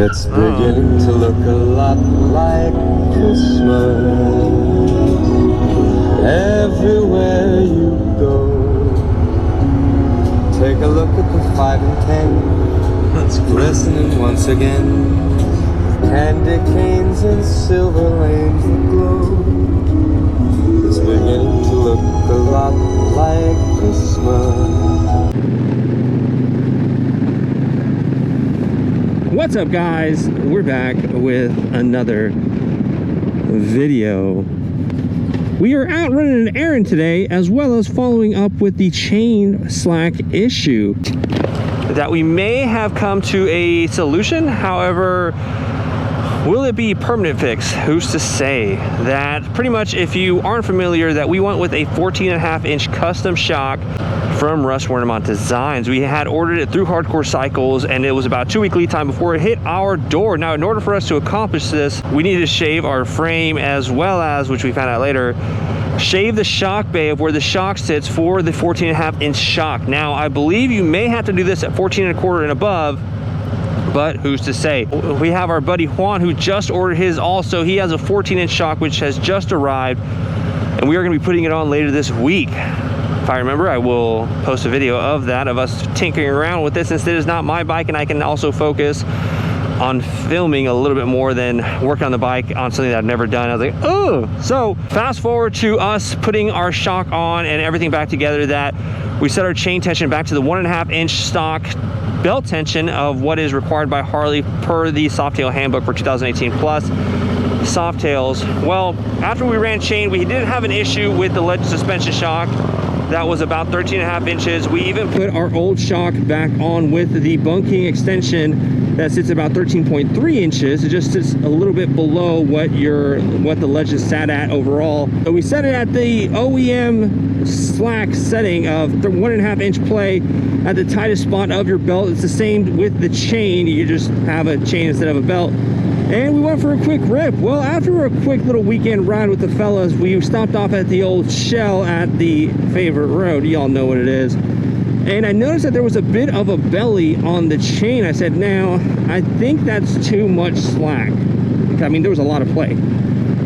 It's beginning to look a lot like Christmas everywhere you go. Take a look at the 5 and 10. It's glistening once again. Candy canes and silver lanes that glow. It's beginning to look a lot like Christmas. What's up, guys? We're back with another video. We are out running an errand today, as well as following up with the chain slack issue that we may have come to a solution. However, will it be a permanent fix? Who's to say? That pretty much, if you aren't familiar, that we went with a 14.5-inch custom shock from Russ Wernemont Designs. We had ordered it through Hardcore Cycles, and it was about a 2-week lead time before it hit our door. Now, in order for us to accomplish this, we needed to shave our frame, as well as, which we found out later, shave the shock bay of where the shock sits for the 14.5-inch shock. Now, I believe you may have to do this at 14.25 and above, but who's to say? We have our buddy Juan, who just ordered his also. He has a 14-inch shock, which has just arrived, and we are going to be putting it on later this week. If I remember, I will post a video of that, of us tinkering around with this, since it is not my bike, and I can also focus on filming a little bit more than working on the bike on something that I've never done. I was like, oh! So fast forward to us putting our shock on and everything back together, that we set our chain tension back to the 1.5-inch stock belt tension of what is required by Harley per the Softail handbook for 2018 plus Softails. Well, after we ran chain, we did have an issue with the ledge suspension shock. That was about 13.5 inches. We even put our old shock back on with the bunking extension that sits about 13.3 inches. It just sits a little bit below what the ledge is sat at overall. So we set it at the OEM slack setting of 1.5-inch play at the tightest spot of your belt. It's the same with the chain. You just have a chain instead of a belt. And we went for a quick rip. Well, after a quick little weekend ride with the fellas, we stopped off at the old Shell at the favorite road. Y'all know what it is. And I noticed that there was a bit of a belly on the chain. I said, now, I think that's too much slack. I mean, there was a lot of play.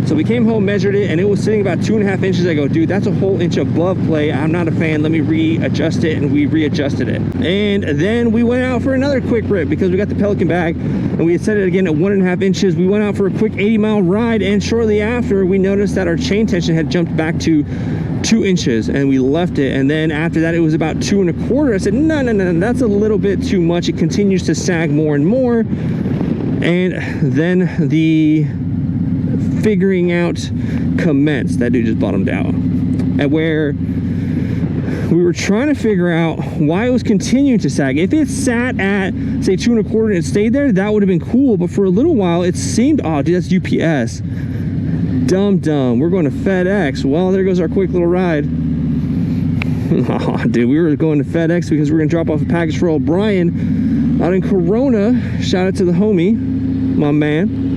So we came home, measured it, and it was sitting about 2.5 inches. I go, dude, that's a whole inch above play. I'm not a fan. Let me readjust it, and we readjusted it. And then we went out for another quick rip because we got the Pelican bag, and we had set it again at 1.5 inches. We went out for a quick 80-mile ride, and shortly after, we noticed that our chain tension had jumped back to 2 inches, and we left it. And then after that, it was about 2.25. I said, no, that's a little bit too much. It continues to sag more and more. And then the figuring out commenced. That dude just bottomed out at where we were trying to figure out why it was continuing to sag. If it sat at, say, 2.25 and it stayed there, that would have been cool. But for a little while, it seemed, oh, dude, that's UPS. Dumb. We're going to FedEx. Well, there goes our quick little ride. Oh, dude, we were going to FedEx because we were going to drop off a package for old Brian out in Corona. Shout out to the homie, my man.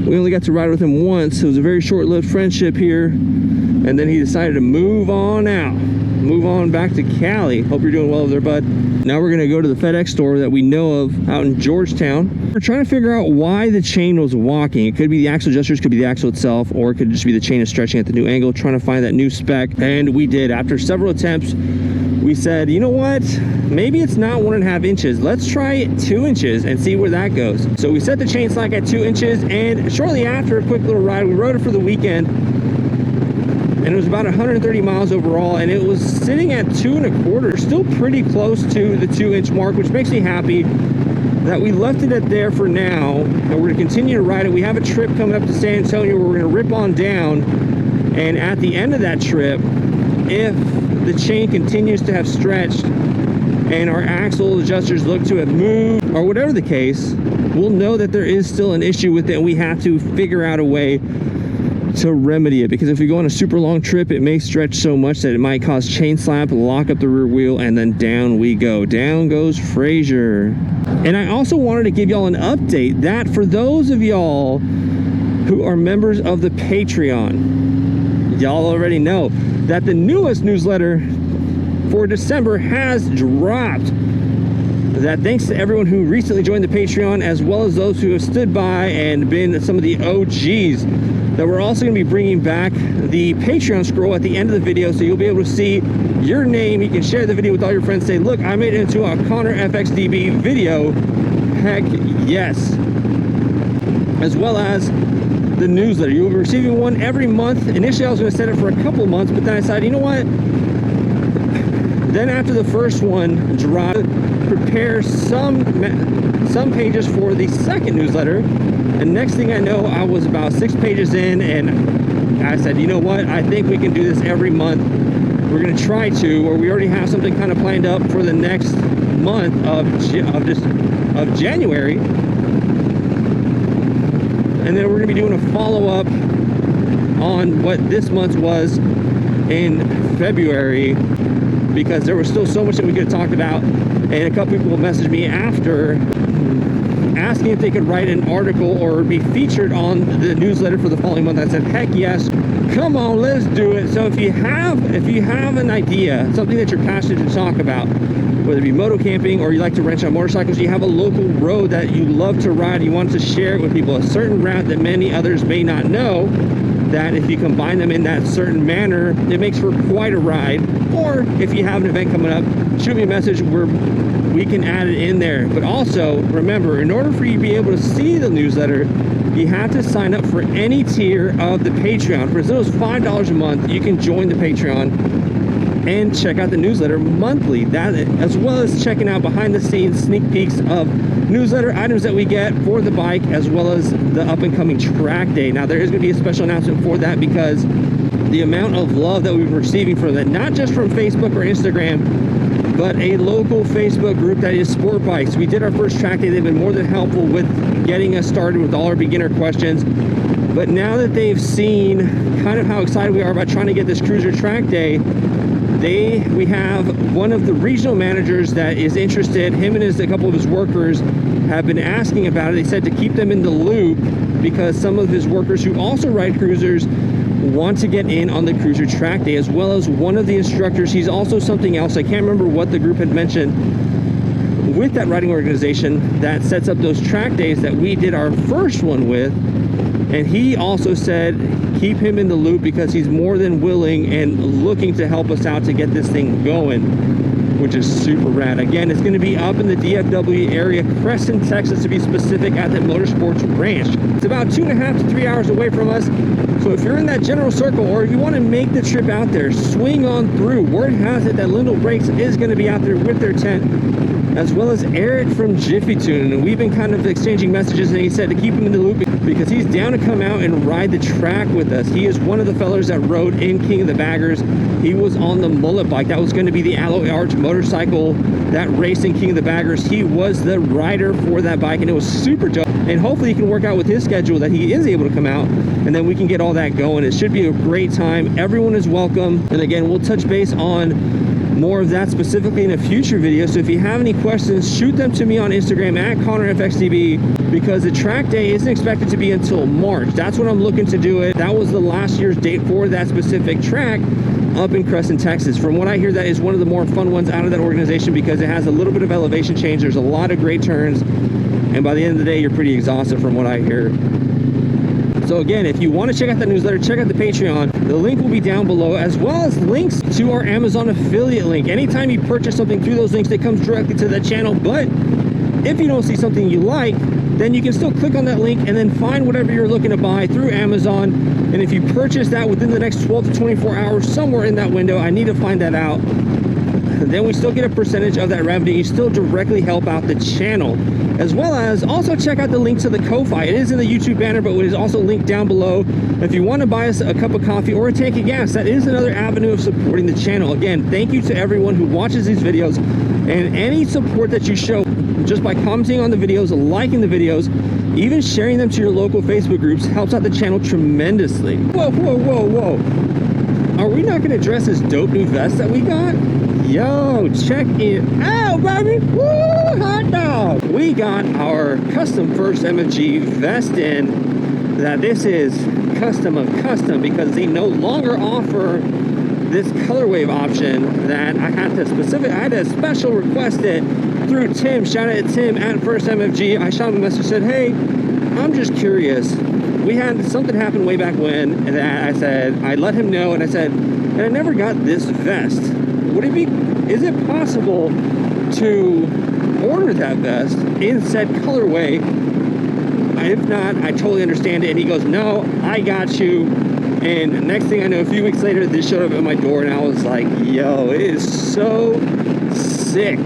We only got to ride with him once. It was a very short-lived friendship here. And then he decided to move on out. Move on back to Cali. Hope you're doing well over there, bud. Now we're gonna go to the FedEx store that we know of out in Georgetown. We're trying to figure out why the chain was walking. It could be the axle adjusters, could be the axle itself, or it could just be the chain is stretching at the new angle, trying to find that new spec. And we did. After several attempts, we said, you know what? Maybe it's not 1.5 inches. Let's try 2 inches and see where that goes. So we set the chain slack at 2 inches, and shortly after a quick little ride, we rode it for the weekend, and it was about 130 miles overall, and it was sitting at 2.25, still pretty close to the 2-inch mark, which makes me happy that we left it at there for now, and we're gonna continue to ride it. We have a trip coming up to San Antonio where we're gonna rip on down, and at the end of that trip, if the chain continues to have stretched and our axle adjusters look to have moved, or whatever the case, we'll know that there is still an issue with it, and we have to figure out a way to remedy it. Because if we go on a super long trip, it may stretch so much that it might cause chain slap, lock up the rear wheel, and then down we go. Down goes Frazier. And I also wanted to give y'all an update that for those of y'all who are members of the Patreon, y'all already know that the newest newsletter for December has dropped. that thanks to everyone who recently joined the Patreon, as well as those who have stood by and been some of the OGs, that we're also going to be bringing back the Patreon scroll at the end of the video, so you'll be able to see your name. You can share the video with all your friends, say, look, I made it into a Connor FXDB video. Heck yes. As well as the newsletter. You'll be receiving one every month. Initially I was going to set it for a couple of months, but then I decided, you know what, then after the first one dropped, prepare some pages for the second newsletter. And next thing I know, I was about 6 pages in, and I said, you know what, I think we can do this every month. We're going to try to, or we already have something kind of planned up for the next month of January. And then we're going to be doing a follow-up on what this month was in February, because there was still so much that we could have talked about. And a couple people messaged me after asking if they could write an article or be featured on the newsletter for the following month. I said, heck yes, come on, let's do it. So if you have an idea, something that you're passionate to talk about, whether it be moto camping or you like to wrench on motorcycles, you have a local road that you love to ride, you want to share it with people, a certain route that many others may not know, that if you combine them in that certain manner, it makes for quite a ride. Or if you have an event coming up, shoot me a message where we can add it in there. But also remember, in order for you to be able to see the newsletter, you have to sign up for any tier of the Patreon. For as little as $5 a month, you can join the Patreon and check out the newsletter monthly. That, as well as checking out behind the scenes sneak peeks of newsletter items that we get for the bike, as well as the up and coming track day. Now there is going to be a special announcement for that, because the amount of love that we've been receiving from that, not just from Facebook or Instagram, but a local Facebook group that is Sport Bikes. We did our first track day. They've been more than helpful with getting us started with all our beginner questions. But now that they've seen kind of how excited we are about trying to get this cruiser track day, we have one of the regional managers that is interested. Him and a couple of his workers have been asking about it. They said to keep them in the loop, because some of his workers who also ride cruisers want to get in on the cruiser track day, as well as one of the instructors. He's also something else, I can't remember what the group had mentioned, with that riding organization that sets up those track days that we did our first one with. And he also said keep him in the loop, because he's more than willing and looking to help us out to get this thing going, which is super rad. Again, it's going to be up in the DFW area, Crescent, Texas to be specific, at the Motorsports Ranch. It's about 2.5 to 3 hours away from us. So if you're in that general circle, or if you want to make the trip out there, swing on through. Word has it that Lindell Brakes is going to be out there with their tent, as well as Eric from Jiffy Tune. And we've been kind of exchanging messages, and he said to keep him in the loop, because he's down to come out and ride the track with us. He is one of the fellas that rode in King of the Baggers. He was on the mullet bike. That was going to be the Alloy Arch motorcycle that raced in King of the Baggers. He was the rider for that bike, and it was super dope. And hopefully he can work out with his schedule that he is able to come out, and then we can get all that going. It should be a great time. Everyone is welcome. And again, we'll touch base on more of that specifically in a future video. So if you have any questions, shoot them to me on Instagram at ConnorFXDB, because the track day isn't expected to be until March. That's when I'm looking to do it. That was the last year's date for that specific track up in Crescent, Texas. From what I hear, that is one of the more fun ones out of that organization, because it has a little bit of elevation change. There's a lot of great turns, and by the end of the day, you're pretty exhausted from what I hear. So again, if you want to check out the newsletter, check out the Patreon. The link will be down below, as well as links to our Amazon affiliate link. Anytime you purchase something through those links, it comes directly to the channel. But if you don't see something you like, then you can still click on that link and then find whatever you're looking to buy through Amazon. And if you purchase that within the next 12 to 24 hours, somewhere in that window, I need to find that out, then we still get a percentage of that revenue. You still directly help out the channel. As well as also check out the link to the Ko-Fi. It is in the YouTube banner, but it is also linked down below. If you want to buy us a cup of coffee or a tank of gas, that is another avenue of supporting the channel. Again, thank you to everyone who watches these videos, and any support that you show just by commenting on the videos, liking the videos, even sharing them to your local Facebook groups helps out the channel tremendously. Whoa, whoa, whoa, whoa. Are we not going to address this dope new vest that we got? Yo, check it out, baby. Woo, hot dog. We got our custom first MFG vest in. That this is custom of custom, because they no longer offer this color wave option that I had to special request it through Tim. Shout out to Tim at First MFG. I shot him a message, said, hey, I'm just curious. We had something happen way back when that I said, I let him know, and I said, and I never got this vest. Is it possible to order that vest in said colorway? If not, I totally understand it. And he goes, no, I got you. And next thing I know, a few weeks later, this showed up at my door, and I was like, yo, it is so sick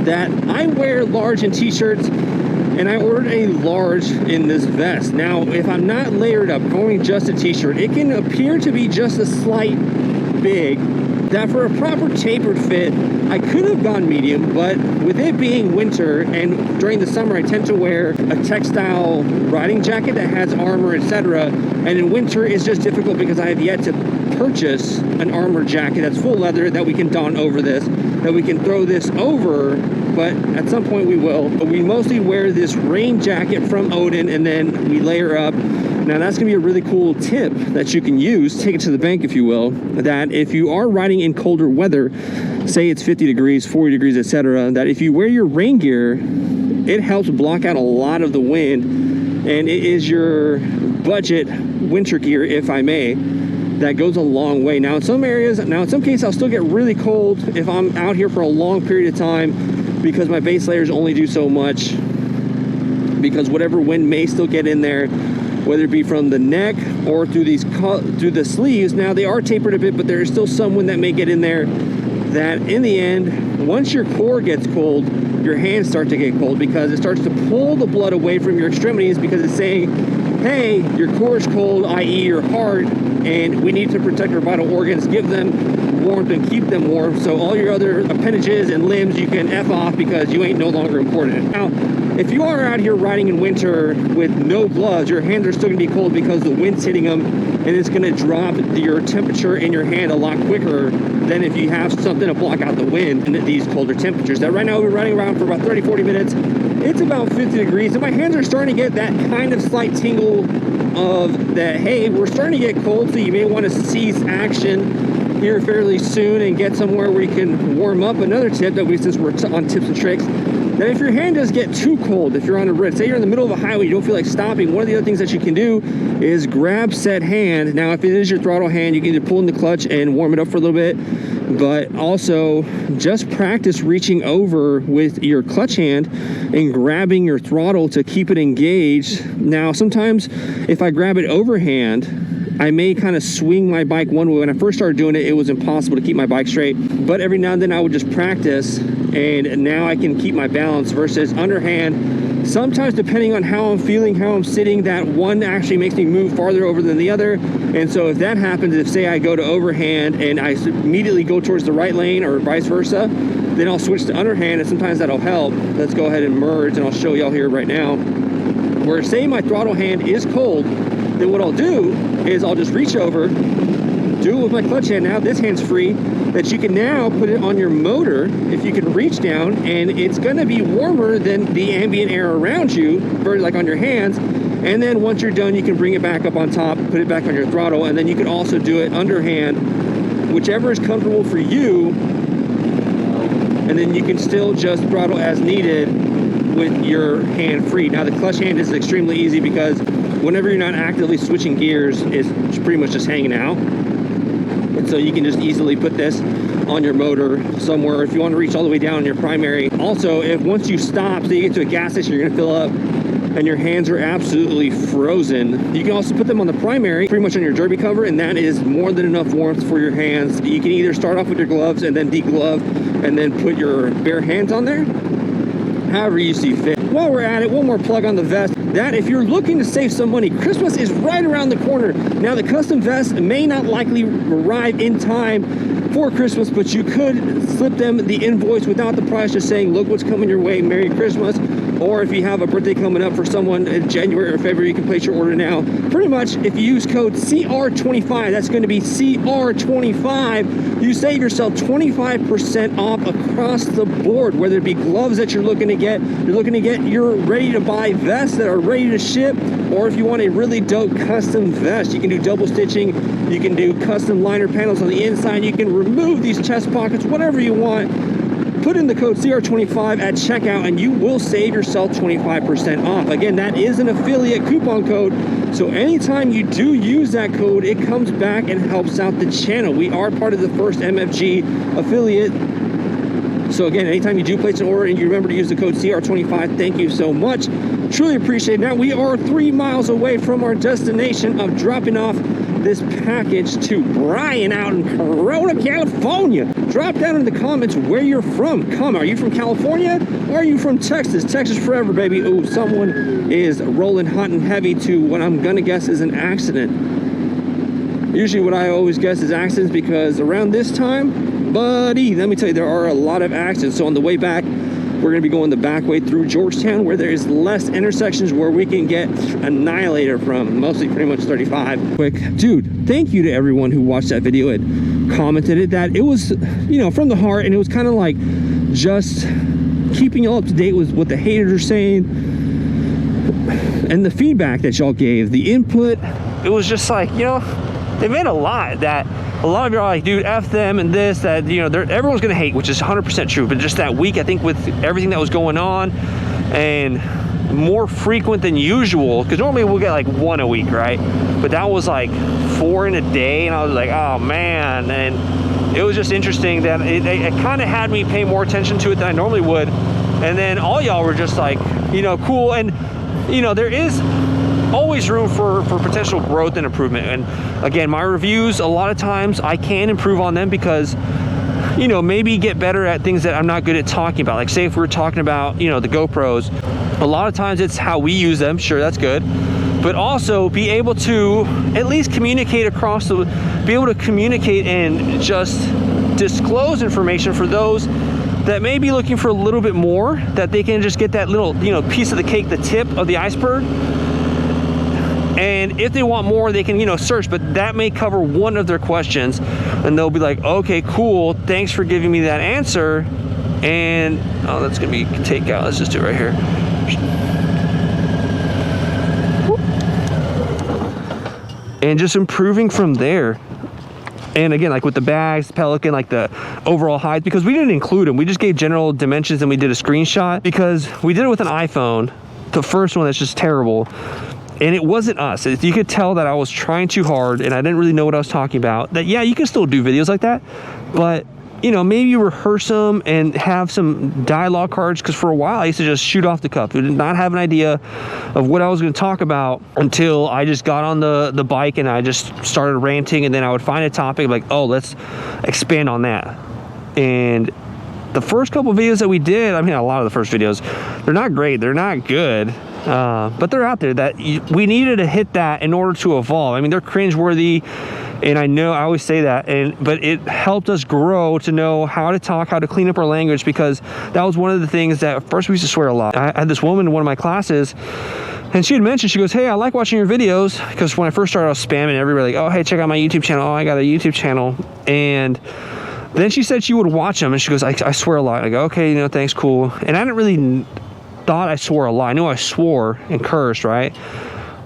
that I wear large in t-shirts, and I ordered a large in this vest. Now, if I'm not layered up, going just a t-shirt, it can appear to be just a slight big, that for a proper tapered fit, I could have gone medium, but with it being winter, and during the summer I tend to wear a textile riding jacket that has armor, etc. And in winter it's just difficult because I have yet to purchase an armor jacket that's full leather that we can don over this, that we can throw this over, but at some point we will. But we mostly wear this rain jacket from Odin, and then we layer up. Now that's gonna be a really cool tip that you can use, take it to the bank if you will, that if you are riding in colder weather, say it's 50 degrees, 40 degrees, etc., that if you wear your rain gear, it helps block out a lot of the wind, and it is your budget winter gear, if I may, that goes a long way. Now in some cases I'll still get really cold if I'm out here for a long period of time, because my base layers only do so much, because whatever wind may still get in there, whether it be from the neck or through the sleeves. Now they are tapered a bit, but there is still some wind that may get in there, that in the end, once your core gets cold, your hands start to get cold, because it starts to pull the blood away from your extremities, because it's saying, hey, your core is cold, i.e. your heart, and we need to protect our vital organs, give them warmth and keep them warm, so all your other appendages and limbs you can F off, because you ain't no longer important. Now, if you are out here riding in winter with no gloves, your hands are still gonna be cold because the wind's hitting them, and it's gonna drop your temperature in your hand a lot quicker than if you have something to block out the wind in these colder temperatures. Now right now we're riding around for about 30-40 minutes. It's about 50 degrees, and my hands are starting to get that kind of slight tingle of that, hey, we're starting to get cold, so you may want to cease action here fairly soon and get somewhere where you can warm up. Another tip that since we're on tips and tricks, that if your hand does get too cold, if you're on a ridge, say you're in the middle of a highway, you don't feel like stopping, one of the other things that you can do is grab said hand. Now, if it is your throttle hand, you can either pull in the clutch and warm it up for a little bit, but also just practice reaching over with your clutch hand and grabbing your throttle to keep it engaged. Now, sometimes if I grab it overhand, I may kind of swing my bike one way. When I first started doing it, it was impossible to keep my bike straight, but every now and then I would just practice, and now I can keep my balance. Versus underhand, sometimes depending on how I'm feeling, how I'm sitting, that one actually makes me move farther over than the other. And so if that happens, if say I go to overhand and I immediately go towards the right lane or vice versa, then I'll switch to underhand, and sometimes that'll help. Let's go ahead and merge, and I'll show y'all here right now, where say my throttle hand is cold, then what I'll do is I'll just reach over, do it with my clutch hand. Now this hand's free, that you can now put it on your motor if you can reach down, and it's going to be warmer than the ambient air around you, like on your hands. And then once you're done, you can bring it back up on top, put it back on your throttle, and then you can also do it underhand, whichever is comfortable for you. And then you can still just throttle as needed with your hand free. Now the clutch hand is extremely easy, because whenever you're not actively switching gears, it's pretty much just hanging out. And so you can just easily put this on your motor somewhere if you want to reach all the way down in your primary. Also, if once you stop, so you get to a gas station, you're gonna fill up and your hands are absolutely frozen, you can also put them on the primary, pretty much on your derby cover, and that is more than enough warmth for your hands. You can either start off with your gloves and then deglove and then put your bare hands on there, however you see fit. While we're at it, one more plug on the vest, that if you're looking to save some money, Christmas is right around the corner. Now the custom vest may not likely arrive in time for Christmas, but you could slip them the invoice without the price, just saying, look what's coming your way, Merry Christmas. or if you have a birthday coming up for someone in January or February, you can place your order now. Pretty much, if you use code CR25, that's going to be CR25, you save yourself 25% off across the board, whether it be gloves that you're looking to get your ready to buy vests that are ready to ship, or if you want a really dope custom vest, you can do double stitching, you can do custom liner panels on the inside, you can remove these chest pockets, whatever you want. Put in the code CR25 at checkout and you will save yourself 25% off. Again, that is an affiliate coupon code, so anytime you do use that code, it comes back and helps out the channel. We are part of the first MFG affiliate. So again, anytime you do place an order and you remember to use the code CR25, thank you so much. Truly appreciate it. Now we are 3 miles away from our destination of dropping off this package to Brian out in Corona, California. Drop down in the comments where you're from. Are you from California or are you from Texas? Texas forever, baby. Oh, someone is rolling hot and heavy to what I'm gonna guess is an accident. Usually what I always guess is accidents, because around this time, buddy, let me tell you, there are a lot of accidents. So on the way back, we're going to be going the back way through Georgetown, where there is less intersections where we can get annihilated from, mostly pretty much 35. Quick, dude, thank you to everyone who watched that video and commented it. That it was, you know, from the heart, and it was kind of like just keeping you all up to date with what the haters are saying and the feedback that y'all gave, the input. It was just like, you know, they made a lot that a lot of you are like, dude, F them and this, that, you know, everyone's gonna hate, which is 100% true. But just that week, I think with everything that was going on and more frequent than usual, because normally we'll get like 1 a week, right? But that was like 4 in a day, and I was like, oh man. And it was just interesting that it kind of had me pay more attention to it than I normally would. And then all y'all were just like, you know, cool. And you know, there is always room for potential growth and improvement. And again, my reviews, a lot of times I can improve on them, because you know, maybe get better at things that I'm not good at talking about. Like say if we were talking about, you know, the GoPros, a lot of times it's how we use them. Sure, that's good, but also be able to at least communicate across the, be able to communicate and just disclose information for those that may be looking for a little bit more, that they can just get that little, you know, piece of the cake, the tip of the iceberg. And if they want more, they can, you know, search, but that may cover one of their questions, and they'll be like, okay, cool, thanks for giving me that answer. And oh, that's gonna be takeout. Let's just do it right here. And just improving from there. And again, like with the bags, Pelican, like the overall height, because we didn't include them, we just gave general dimensions and we did a screenshot, because we did it with an iPhone, the first one that's just terrible. And it wasn't us. You could tell that I was trying too hard and I didn't really know what I was talking about. That, yeah, you can still do videos like that, but you know, maybe you rehearse them and have some dialogue cards, because for a while I used to just shoot off the cuff. I did not have an idea of what I was going to talk about until I just got on the bike and I just started ranting, and then I would find a topic like, oh, let's expand on that. And the first couple of videos that we did, I mean, a lot of the first videos, they're not great, they're not good. But they're out there that we needed to hit that in order to evolve. I mean, they're cringeworthy, and I know I always say that, but it helped us grow to know how to talk, how to clean up our language, because that was one of the things that at first we used to swear a lot. I had this woman in one of my classes, and she had mentioned, she goes, hey, I like watching your videos, because when I first started, I was spamming everybody, like, oh, hey, check out my YouTube channel. Oh, I got a YouTube channel. And then she said she would watch them, and she goes, I swear a lot. I go, okay, you know, thanks, cool. And I didn't really thought I swore a lot. I knew I swore and cursed, right?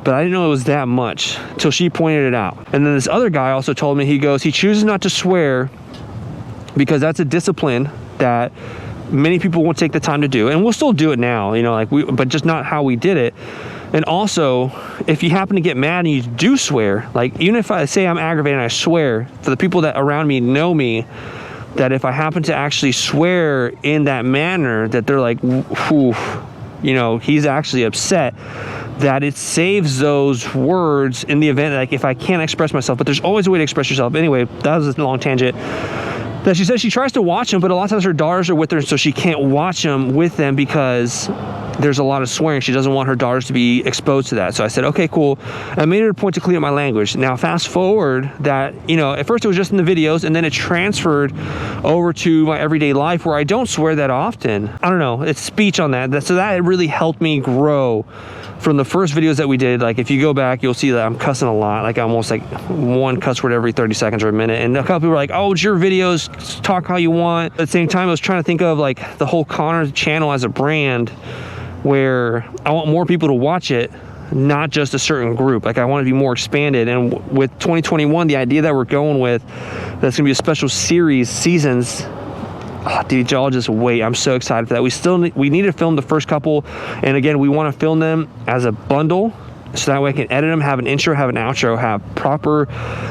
But I didn't know it was that much till she pointed it out. And then this other guy also told me, he goes, he chooses not to swear because that's a discipline that many people won't take the time to do, and we'll still do it now, you know, like but just not how we did it. And also, if you happen to get mad and you do swear, like even if I say I'm aggravated and I swear, for the people that around me know me, that if I happen to actually swear in that manner, that they're like, whew, you know, he's actually upset, that it saves those words in the event, like if I can't express myself. But there's always a way to express yourself. Anyway, that was a long tangent. that she says she tries to watch them, but a lot of times her daughters are with her, so she can't watch them with them because there's a lot of swearing. She doesn't want her daughters to be exposed to that. So I said, okay, cool. I made it a point to clean up my language. Now fast forward that, you know, at first it was just in the videos, and then it transferred over to my everyday life where I don't swear that often. I don't know, it's speech on that. So that really helped me grow from the first videos that we did. Like if you go back, you'll see that I'm cussing a lot, like almost like one cuss word every 30 seconds or a minute. And a couple people were like, oh, it's your videos, talk how you want. At the same time, I was trying to think of like the whole Connor channel as a brand where I want more people to watch it, not just a certain group. Like I want to be more expanded. And with 2021, the idea that we're going with, that's gonna be a special series, seasons. Oh, dude, y'all just wait. I'm so excited for that. We need to film the first couple, and again, we want to film them as a bundle, so that way I can edit them, have an intro, have an outro, have proper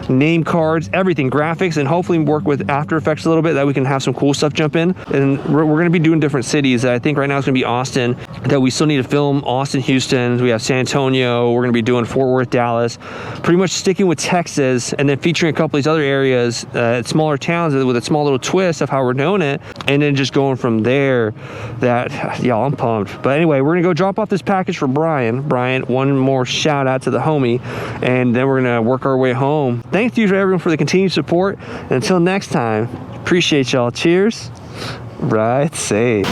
name cards, everything, graphics, and hopefully work with After Effects a little bit, that we can have some cool stuff jump in. And we're going to be doing different cities. I think right now it's going to be Austin, that we still need to film Austin, Houston. We have San Antonio. We're going to be doing Fort Worth, Dallas, pretty much sticking with Texas, and then featuring a couple of these other areas, smaller towns with a small little twist of how we're doing it, and then just going from there. That, y'all, I'm pumped. But anyway, we're going to go drop off this package for Brian. Brian, one more shout out to the homie, and then we're gonna work our way home. Thank you to everyone for the continued support, and until next time, appreciate y'all. Cheers. Ride safe.